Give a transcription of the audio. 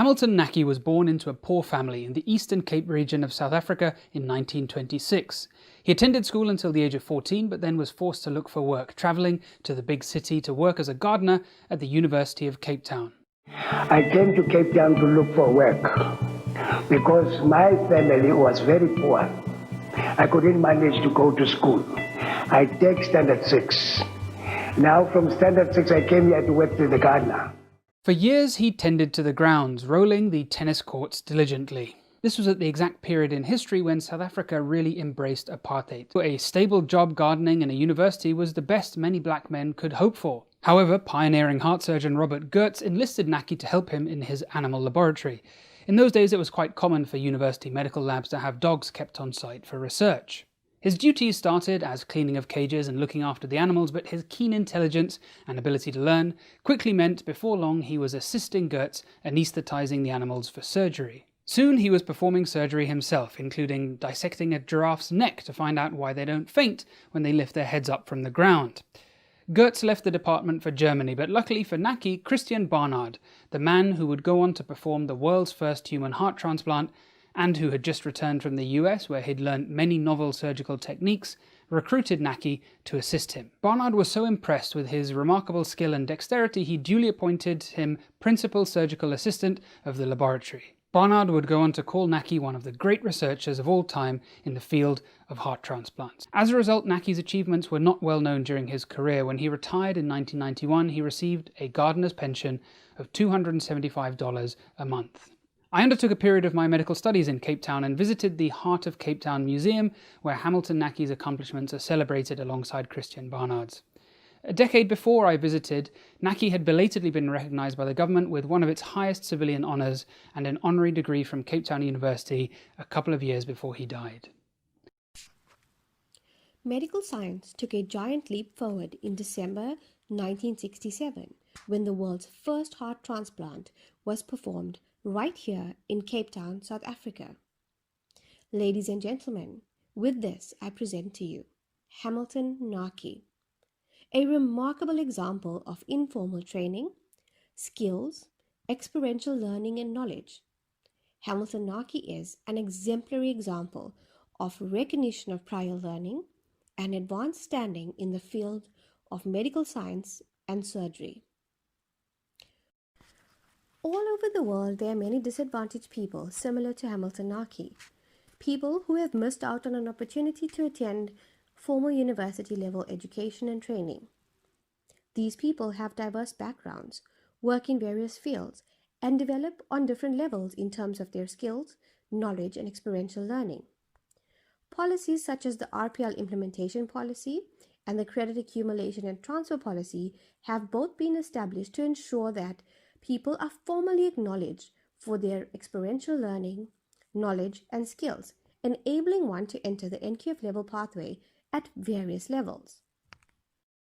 Hamilton Naki was born into a poor family in the Eastern Cape region of South Africa in 1926. He attended school until the age of 14, but then was forced to look for work, travelling to the big city to work as a gardener at the University of Cape Town. I came to Cape Town to look for work because my family was very poor. I couldn't manage to go to school. I take Standard 6. Now from Standard 6 I came here to work as a gardener. For years he tended to the grounds, rolling the tennis courts diligently. This was at the exact period in history when South Africa really embraced apartheid. A stable job gardening in a university was the best many black men could hope for. However, pioneering heart surgeon Robert Goertz enlisted Naki to help him in his animal laboratory. In those days it was quite common for university medical labs to have dogs kept on site for research. His duties started as cleaning of cages and looking after the animals, but his keen intelligence and ability to learn quickly meant before long he was assisting Goertz anaesthetizing the animals for surgery. Soon he was performing surgery himself, including dissecting a giraffe's neck to find out why they don't faint when they lift their heads up from the ground. Goertz left the department for Germany, but luckily for Naki, Christian Barnard, the man who would go on to perform the world's first human heart transplant, and who had just returned from the US where he'd learnt many novel surgical techniques, recruited Naki to assist him. Barnard was so impressed with his remarkable skill and dexterity he duly appointed him principal surgical assistant of the laboratory. Barnard would go on to call Naki one of the great researchers of all time in the field of heart transplants. As a result, Naki's achievements were not well known during his career. When he retired in 1991, he received a gardener's pension of $275 a month. I undertook a period of my medical studies in Cape Town and visited the Heart of Cape Town Museum, where Hamilton Naki's accomplishments are celebrated alongside Christian Barnard's. A decade before I visited, Naki had belatedly been recognised by the government with one of its highest civilian honours and an honorary degree from Cape Town University a couple of years before he died. Medical science took a giant leap forward in December 1967 when the world's first heart transplant was performed right here in Cape Town, South Africa. Ladies and gentlemen, with this I present to you Hamilton Naki, a remarkable example of informal training, skills, experiential learning and knowledge. Hamilton Naki is an exemplary example of recognition of prior learning and advanced standing in the field of medical science and surgery. All over the world, there are many disadvantaged people similar to Hamilton Naki, people who have missed out on an opportunity to attend formal university-level education and training. These people have diverse backgrounds, work in various fields, and develop on different levels in terms of their skills, knowledge, and experiential learning. Policies such as the RPL implementation policy and the credit accumulation and transfer policy have both been established to ensure that people are formally acknowledged for their experiential learning, knowledge, and skills, enabling one to enter the NQF level pathway at various levels.